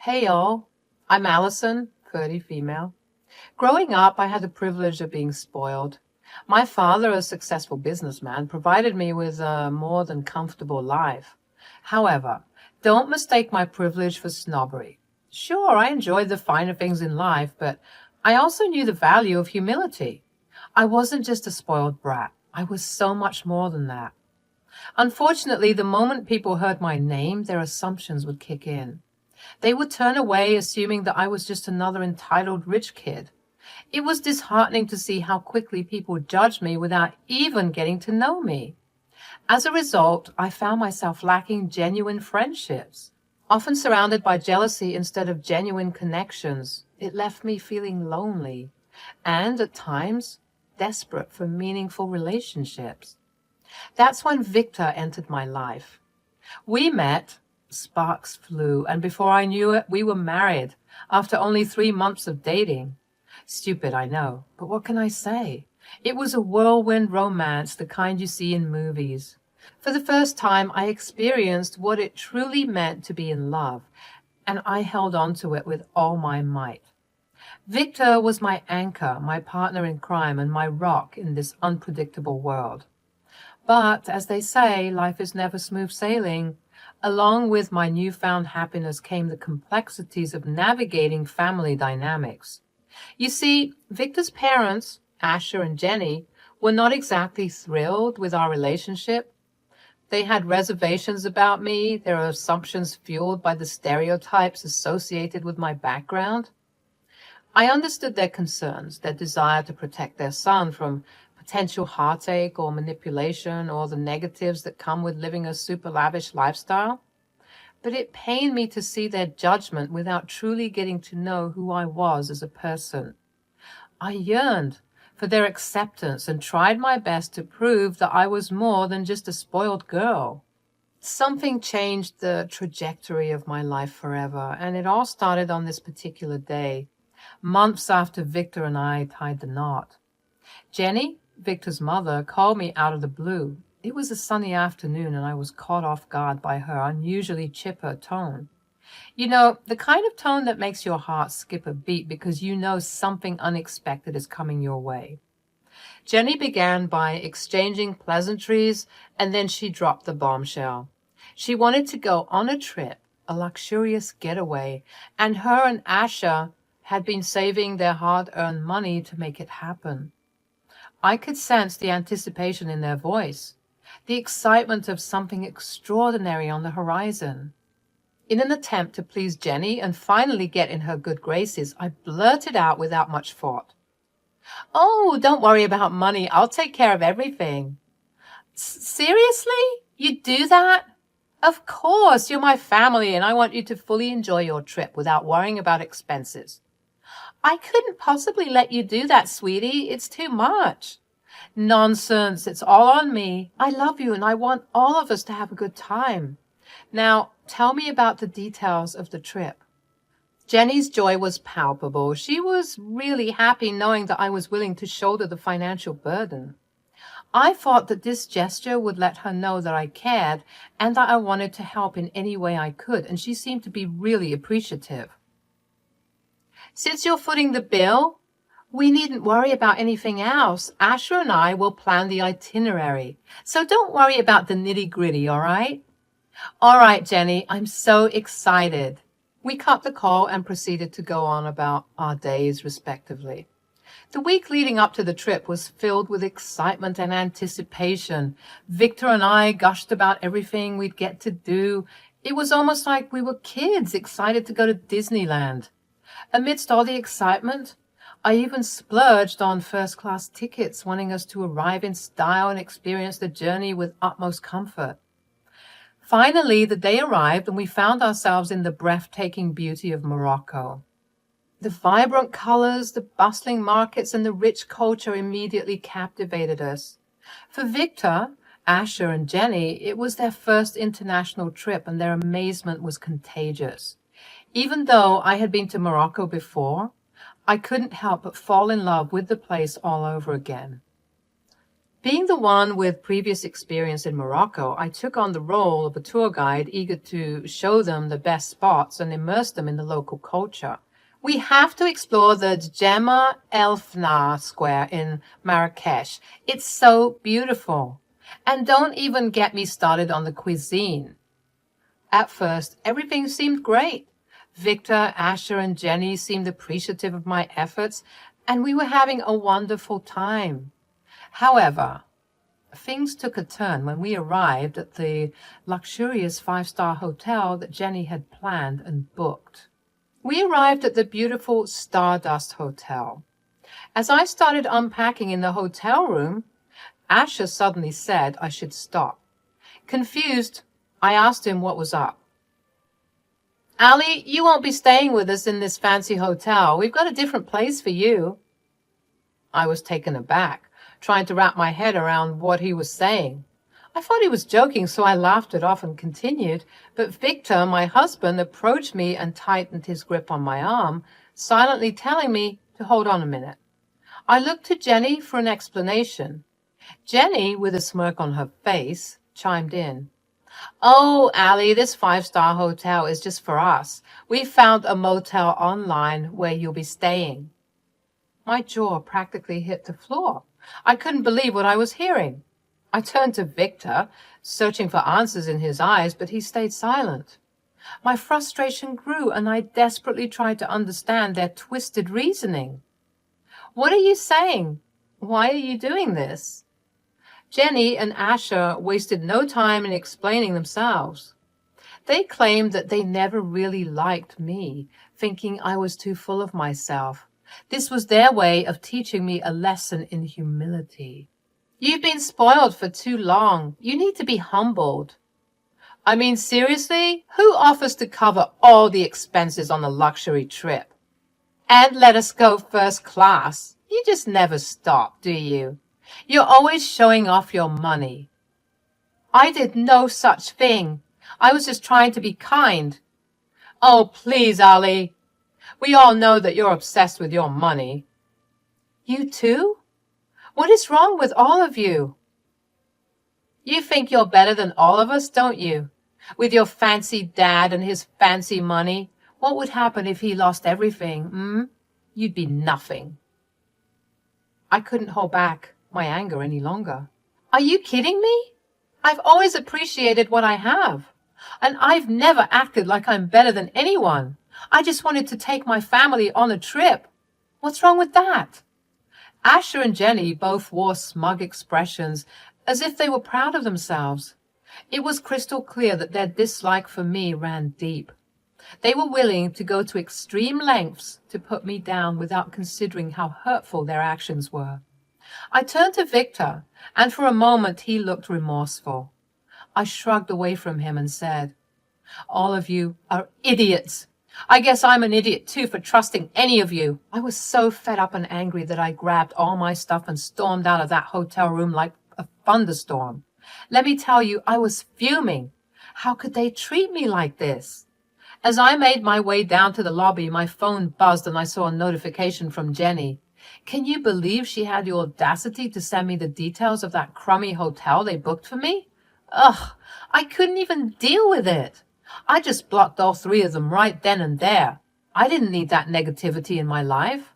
Hey y'all, I'm Allison, 30 female. Growing up, I had the privilege of being spoiled. My father, a successful businessman, provided me with a more than comfortable life. However, don't mistake my privilege for snobbery. Sure, I enjoyed the finer things in life, but I also knew the value of humility. I wasn't just a spoiled brat. I was so much more than that. Unfortunately, the moment people heard my name, their assumptions would kick in. They would turn away, assuming that I was just another entitled rich kid. It was disheartening to see how quickly people judged me without even getting to know me. As a result, I found myself lacking genuine friendships, often surrounded by jealousy instead of genuine connections. It left me feeling lonely and, at times, desperate for meaningful relationships. That's when Victor entered my life. We met, sparks flew, and before I knew it, we were married after only 3 months of dating. Stupid, I know, but what can I say? It was a whirlwind romance, the kind you see in movies. For the first time, I experienced what it truly meant to be in love, and I held on to it with all my might. Victor was my anchor, my partner in crime, and my rock in this unpredictable world. But, as they say, life is never smooth sailing. Along with my newfound happiness came the complexities of navigating family dynamics. You see, Victor's parents, Asher and Jenny, were not exactly thrilled with our relationship. They had reservations about me, their assumptions fueled by the stereotypes associated with my background. I understood their concerns, their desire to protect their son from potential heartache or manipulation or the negatives that come with living a super lavish lifestyle. But it pained me to see their judgment without truly getting to know who I was as a person. I yearned for their acceptance and tried my best to prove that I was more than just a spoiled girl. Something changed the trajectory of my life forever, and it all started on this particular day, months after Victor and I tied the knot. Jenny, Victor's mother, called me out of the blue. It was a sunny afternoon, and I was caught off guard by her unusually chipper tone. You know, the kind of tone that makes your heart skip a beat because you know something unexpected is coming your way. Jenny began by exchanging pleasantries, and then she dropped the bombshell. She wanted to go on a trip, a luxurious getaway, and her and Asha had been saving their hard-earned money to make it happen. I could sense the anticipation in their voice, the excitement of something extraordinary on the horizon. In an attempt to please Jenny and finally get in her good graces, I blurted out without much thought, "Oh, don't worry about money. I'll take care of everything." Seriously? You do that? Of course, you're my family and I want you to fully enjoy your trip without worrying about expenses. I couldn't possibly let you do that, sweetie. It's too much. Nonsense. It's all on me. I love you and I want all of us to have a good time. Now, tell me about the details of the trip. Jenny's joy was palpable. She was really happy knowing that I was willing to shoulder the financial burden. I thought that this gesture would let her know that I cared and that I wanted to help in any way I could, and she seemed to be really appreciative. Since you're footing the bill, we needn't worry about anything else. Asher and I will plan the itinerary. So don't worry about the nitty-gritty, all right? All right, Jenny, I'm so excited. We cut the call and proceeded to go on about our days respectively. The week leading up to the trip was filled with excitement and anticipation. Victor and I gushed about everything we'd get to do. It was almost like we were kids excited to go to Disneyland. Amidst all the excitement, I even splurged on first-class tickets, wanting us to arrive in style and experience the journey with utmost comfort. Finally, the day arrived and we found ourselves in the breathtaking beauty of Morocco. The vibrant colors, the bustling markets, and the rich culture immediately captivated us. For Victor, Asher, and Jenny, it was their first international trip and their amazement was contagious. Even though I had been to Morocco before, I couldn't help but fall in love with the place all over again. Being the one with previous experience in Morocco, I took on the role of a tour guide eager to show them the best spots and immerse them in the local culture. We have to explore the Djemma El Fna Square in Marrakesh. It's so beautiful. And don't even get me started on the cuisine. At first, everything seemed great. Victor, Asher, and Jenny seemed appreciative of my efforts, and we were having a wonderful time. However, things took a turn when we arrived at the luxurious five-star hotel that Jenny had planned and booked. We arrived at the beautiful Stardust Hotel. As I started unpacking in the hotel room, Asher suddenly said I should stop. Confused, I asked him what was up. Ali, you won't be staying with us in this fancy hotel. We've got a different place for you. I was taken aback, trying to wrap my head around what he was saying. I thought he was joking, so I laughed it off and continued, but Victor, my husband, approached me and tightened his grip on my arm, silently telling me to hold on a minute. I looked to Jenny for an explanation. Jenny, with a smirk on her face, chimed in. Oh, Ali, this five-star hotel is just for us. We found a motel online where you'll be staying. My jaw practically hit the floor. I couldn't believe what I was hearing. I turned to Victor, searching for answers in his eyes, but he stayed silent. My frustration grew, and I desperately tried to understand their twisted reasoning. What are you saying? Why are you doing this? Jenny and Asher wasted no time in explaining themselves. They claimed that they never really liked me, thinking I was too full of myself. This was their way of teaching me a lesson in humility. You've been spoiled for too long. You need to be humbled. I mean, seriously? Who offers to cover all the expenses on a luxury trip? And let us go first class. You just never stop, do you? You're always showing off your money. I did no such thing. I was just trying to be kind. Oh, please, Ali. We all know that you're obsessed with your money. You too? What is wrong with all of you? You think you're better than all of us, don't you? With your fancy dad and his fancy money, what would happen if he lost everything, You'd be nothing. I couldn't hold back my anger any longer. Are you kidding me? I've always appreciated what I have, and I've never acted like I'm better than anyone. I just wanted to take my family on a trip. What's wrong with that? Asher and Jenny both wore smug expressions, as if they were proud of themselves. It was crystal clear that their dislike for me ran deep. They were willing to go to extreme lengths to put me down without considering how hurtful their actions were. I turned to Victor, and for a moment he looked remorseful. I shrugged away from him and said, All of you are idiots. I guess I'm an idiot too for trusting any of you. I was so fed up and angry that I grabbed all my stuff and stormed out of that hotel room like a thunderstorm. Let me tell you, I was fuming. How could they treat me like this? As I made my way down to the lobby, my phone buzzed and I saw a notification from Jenny. Can you believe she had the audacity to send me the details of that crummy hotel they booked for me? Ugh, I couldn't even deal with it. I just blocked all three of them right then and there. I didn't need that negativity in my life.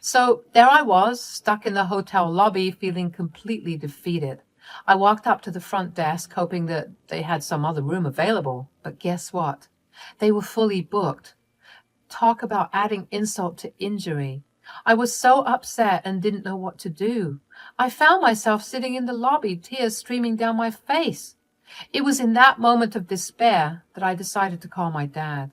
So there I was, stuck in the hotel lobby, feeling completely defeated. I walked up to the front desk, hoping that they had some other room available. But guess what? They were fully booked. Talk about adding insult to injury. I was so upset and didn't know what to do. I found myself sitting in the lobby, tears streaming down my face. It was in that moment of despair that I decided to call my dad.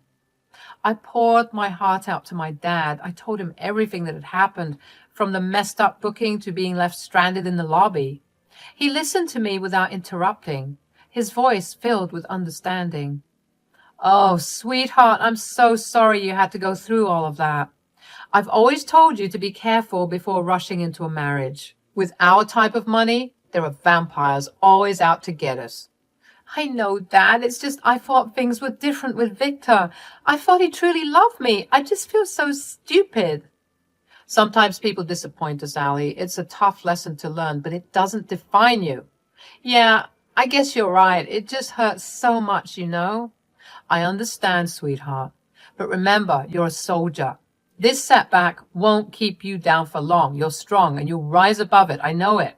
I poured my heart out to my dad. I told him everything that had happened, from the messed up booking to being left stranded in the lobby. He listened to me without interrupting, his voice filled with understanding. Oh, sweetheart, I'm so sorry you had to go through all of that. I've always told you to be careful before rushing into a marriage. With our type of money, there are vampires always out to get us. I know, Dad. It's just I thought things were different with Victor. I thought he truly loved me. I just feel so stupid. Sometimes people disappoint us, Allie. It's a tough lesson to learn, but it doesn't define you. Yeah, I guess you're right. It just hurts so much, you know? I understand, sweetheart. But remember, you're a soldier. This setback won't keep you down for long. You're strong and you'll rise above it. I know it.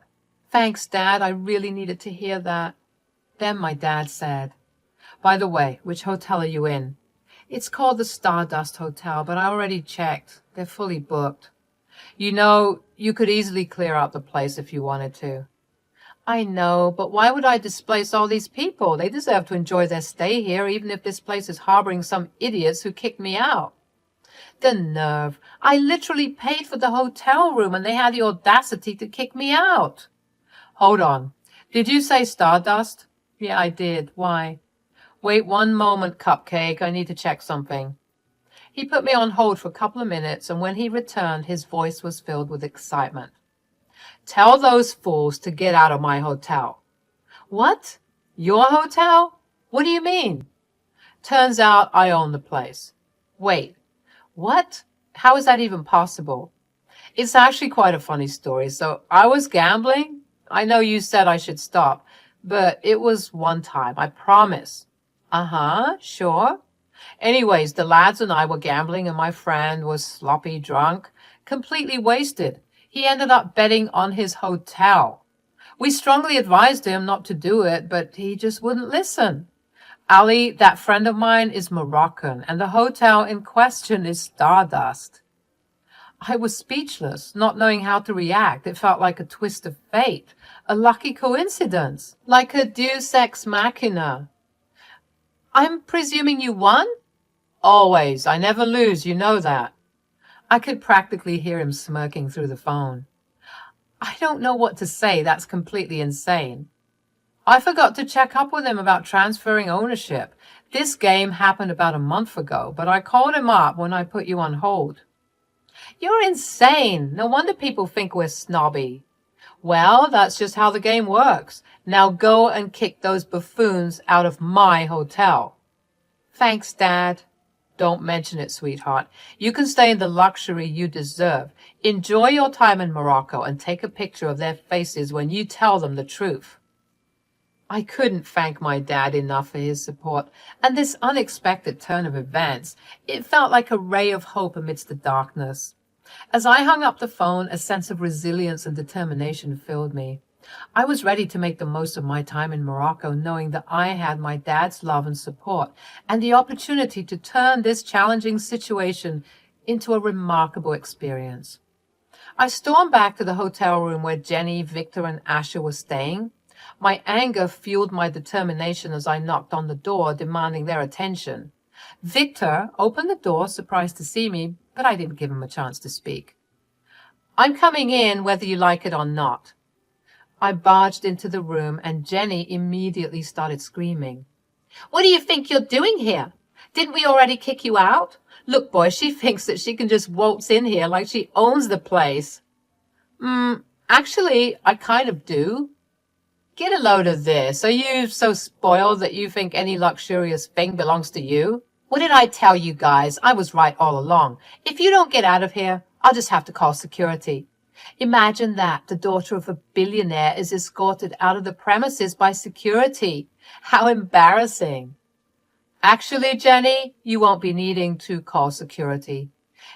Thanks, Dad. I really needed to hear that. Then my dad said, by the way, which hotel are you in? It's called the Stardust Hotel, but I already checked. They're fully booked. You know, you could easily clear out the place if you wanted to. I know, but why would I displace all these people? They deserve to enjoy their stay here, even if this place is harboring some idiots who kicked me out. The nerve. I literally paid for the hotel room and they had the audacity to kick me out. Hold on. Did you say Stardust? Yeah, I did. Why? Wait one moment, Cupcake. I need to check something. He put me on hold for a couple of minutes, and when he returned, his voice was filled with excitement. Tell those fools to get out of my hotel. What? Your hotel? What do you mean? Turns out I own the place. Wait, what? How is that even possible? It's actually quite a funny story. So I was gambling. I know you said I should stop, but it was one time, I promise. Uh-huh, sure. Anyways, the lads and I were gambling and my friend was sloppy drunk, completely wasted. He ended up betting on his hotel. We strongly advised him not to do it, but he just wouldn't listen. Ali, that friend of mine, is Moroccan, and the hotel in question is Stardust. I was speechless, not knowing how to react. It felt like a twist of fate, a lucky coincidence, like a deus ex machina. I'm presuming you won? Always. I never lose, you know that. I could practically hear him smirking through the phone. I don't know what to say. That's completely insane. I forgot to check up with him about transferring ownership. This game happened about a month ago, but I called him up when I put you on hold. You're insane. No wonder people think we're snobby. Well, that's just how the game works. Now go and kick those buffoons out of my hotel. Thanks, Dad. Don't mention it, sweetheart. You can stay in the luxury you deserve. Enjoy your time in Morocco and take a picture of their faces when you tell them the truth. I couldn't thank my dad enough for his support, and this unexpected turn of events, it felt like a ray of hope amidst the darkness. As I hung up the phone, a sense of resilience and determination filled me. I was ready to make the most of my time in Morocco, knowing that I had my dad's love and support, and the opportunity to turn this challenging situation into a remarkable experience. I stormed back to the hotel room where Jenny, Victor, and Asher were staying. My anger fueled my determination as I knocked on the door, demanding their attention. Victor opened the door, surprised to see me, but I didn't give him a chance to speak. I'm coming in whether you like it or not. I barged into the room, and Jenny immediately started screaming. What do you think you're doing here? Didn't we already kick you out? Look, boy, she thinks that she can just waltz in here like she owns the place. Actually, I kind of do. Get a load of this. Are you so spoiled that you think any luxurious thing belongs to you? What did I tell you guys? I was right all along. If you don't get out of here, I'll just have to call security. Imagine that. The daughter of a billionaire is escorted out of the premises by security. How embarrassing. Actually, Jenny, you won't be needing to call security.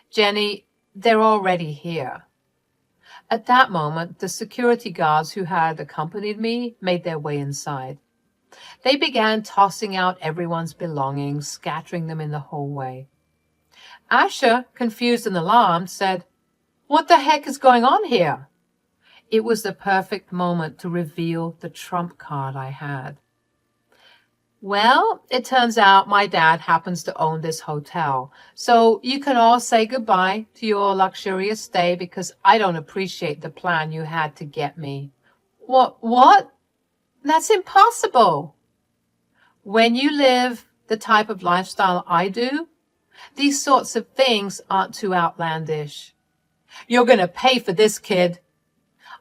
Jenny, they're already here. At that moment, the security guards who had accompanied me made their way inside. They began tossing out everyone's belongings, scattering them in the hallway. Asher, confused and alarmed, said, What the heck is going on here? It was the perfect moment to reveal the trump card I had. Well, it turns out my dad happens to own this hotel, so you can all say goodbye to your luxurious stay because I don't appreciate the plan you had to get me. What? That's impossible. When you live the type of lifestyle I do, these sorts of things aren't too outlandish. You're going to pay for this, kid.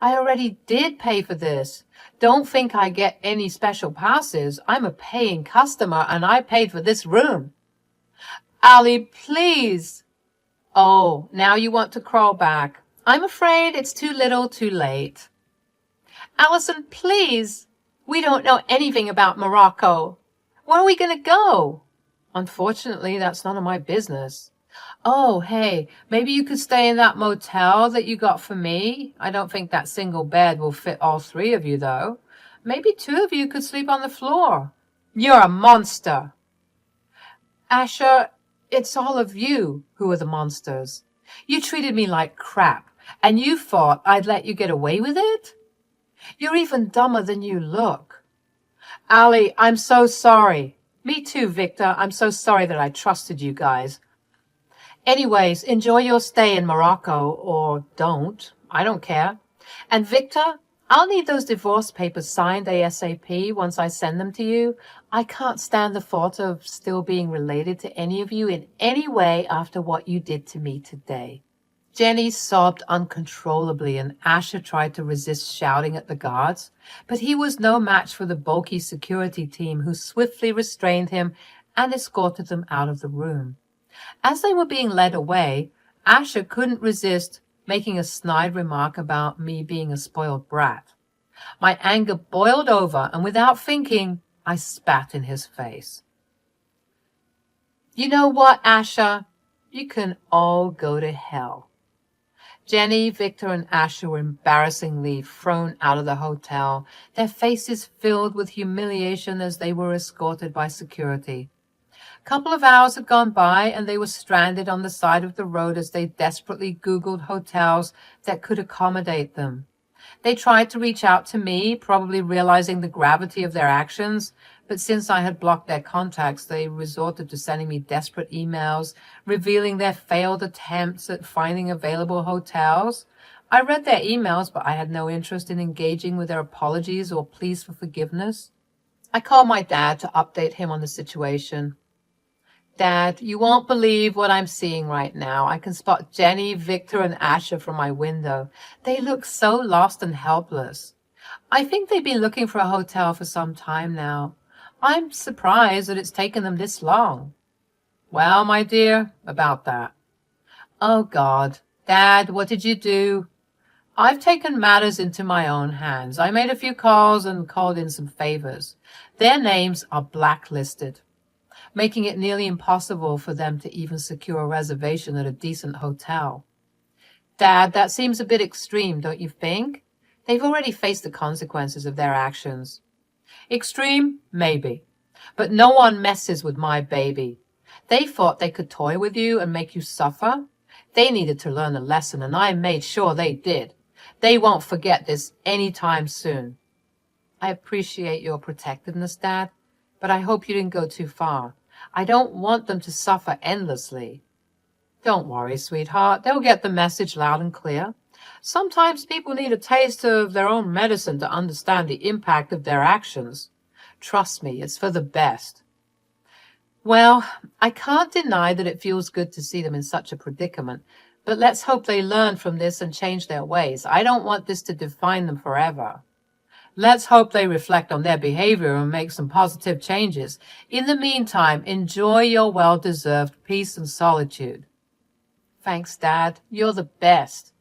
I already did pay for this. Don't think I get any special passes. I'm a paying customer and I paid for this room. Ali, please. Oh, now you want to crawl back. I'm afraid it's too little too late. Allison, please. We don't know anything about Morocco. Where are we going to go? Unfortunately, that's none of my business. Oh, hey, maybe you could stay in that motel that you got for me. I don't think that single bed will fit all three of you, though. Maybe two of you could sleep on the floor. You're a monster. Asher, it's all of you who are the monsters. You treated me like crap, and you thought I'd let you get away with it? You're even dumber than you look. Allie, I'm so sorry. Me too, Victor. I'm so sorry that I trusted you guys. Anyways, enjoy your stay in Morocco, or don't. I don't care. And Victor, I'll need those divorce papers signed ASAP once I send them to you. I can't stand the thought of still being related to any of you in any way after what you did to me today. Jenny sobbed uncontrollably, and Asher tried to resist shouting at the guards, but he was no match for the bulky security team, who swiftly restrained him and escorted them out of the room. As they were being led away, Asher couldn't resist making a snide remark about me being a spoiled brat. My anger boiled over, and without thinking, I spat in his face. You know what, Asher? You can all go to hell. Jenny, Victor, and Asher were embarrassingly thrown out of the hotel, their faces filled with humiliation as they were escorted by security. A couple of hours had gone by, and they were stranded on the side of the road as they desperately Googled hotels that could accommodate them. They tried to reach out to me, probably realizing the gravity of their actions, but since I had blocked their contacts, they resorted to sending me desperate emails, revealing their failed attempts at finding available hotels. I read their emails, but I had no interest in engaging with their apologies or pleas for forgiveness. I called my dad to update him on the situation. Dad, you won't believe what I'm seeing right now. I can spot Jenny, Victor, and Asher from my window. They look so lost and helpless. I think they've been looking for a hotel for some time now. I'm surprised that it's taken them this long. Well, my dear, about that. Oh, God. Dad, what did you do? I've taken matters into my own hands. I made a few calls and called in some favors. Their names are blacklisted, making it nearly impossible for them to even secure a reservation at a decent hotel. Dad, that seems a bit extreme, don't you think? They've already faced the consequences of their actions. Extreme? Maybe. But no one messes with my baby. They thought they could toy with you and make you suffer. They needed to learn a lesson, and I made sure they did. They won't forget this any time soon. I appreciate your protectiveness, Dad, but I hope you didn't go too far. I don't want them to suffer endlessly. Don't worry, sweetheart. They'll get the message loud and clear. Sometimes people need a taste of their own medicine to understand the impact of their actions. Trust me, it's for the best. Well, I can't deny that it feels good to see them in such a predicament, but let's hope they learn from this and change their ways. I don't want this to define them forever. Let's hope they reflect on their behavior and make some positive changes. In the meantime, enjoy your well-deserved peace and solitude. Thanks, Dad. You're the best.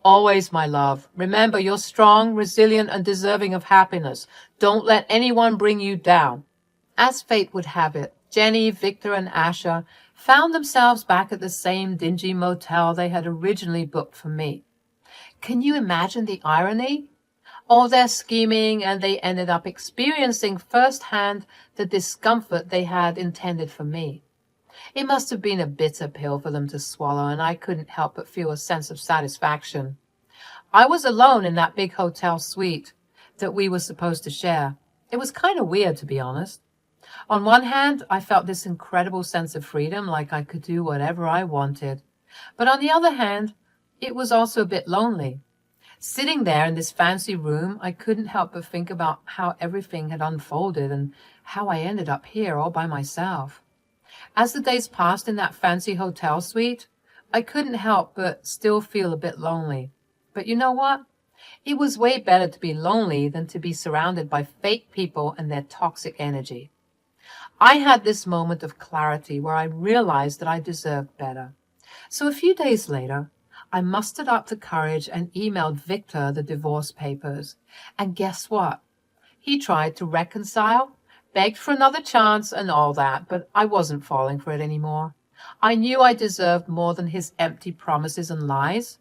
Always, my love. Remember, you're strong, resilient, and deserving of happiness. Don't let anyone bring you down. As fate would have it, Jenny, Victor, and Asher found themselves back at the same dingy motel they had originally booked for me. Can you imagine the irony? All their scheming, and they ended up experiencing firsthand the discomfort they had intended for me. It must have been a bitter pill for them to swallow, and I couldn't help but feel a sense of satisfaction. I was alone in that big hotel suite that we were supposed to share. It was kind of weird, to be honest. On one hand, I felt this incredible sense of freedom, like I could do whatever I wanted. But on the other hand, it was also a bit lonely. Sitting there in this fancy room, I couldn't help but think about how everything had unfolded and how I ended up here all by myself. As the days passed in that fancy hotel suite, I couldn't help but still feel a bit lonely. But you know what? It was way better to be lonely than to be surrounded by fake people and their toxic energy. I had this moment of clarity where I realized that I deserved better. So a few days later, I mustered up the courage and emailed Victor the divorce papers. And guess what? He tried to reconcile, begged for another chance and all that, but I wasn't falling for it anymore. I knew I deserved more than his empty promises and lies.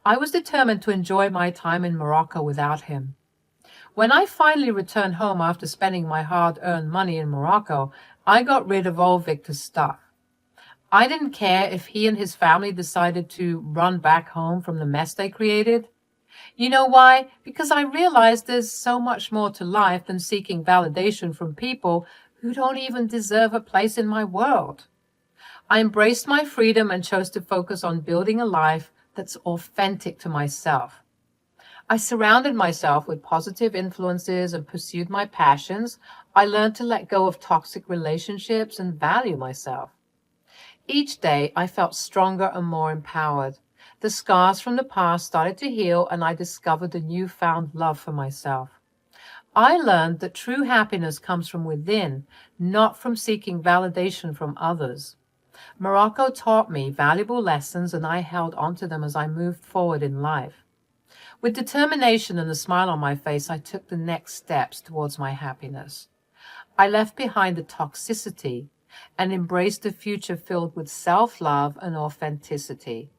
I was determined to enjoy my time in Morocco without him. When I finally returned home after spending my hard-earned money in Morocco, I got rid of all Victor's stuff. I didn't care if he and his family decided to run back home from the mess they created. You know why? Because I realized there's so much more to life than seeking validation from people who don't even deserve a place in my world. I embraced my freedom and chose to focus on building a life that's authentic to myself. I surrounded myself with positive influences and pursued my passions. I learned to let go of toxic relationships and value myself. Each day, I felt stronger and more empowered. The scars from the past started to heal, and I discovered a newfound love for myself. I learned that true happiness comes from within, not from seeking validation from others. Morocco taught me valuable lessons, and I held onto them as I moved forward in life. With determination and a smile on my face, I took the next steps towards my happiness. I left behind the toxicity and embraced a future filled with self-love and authenticity.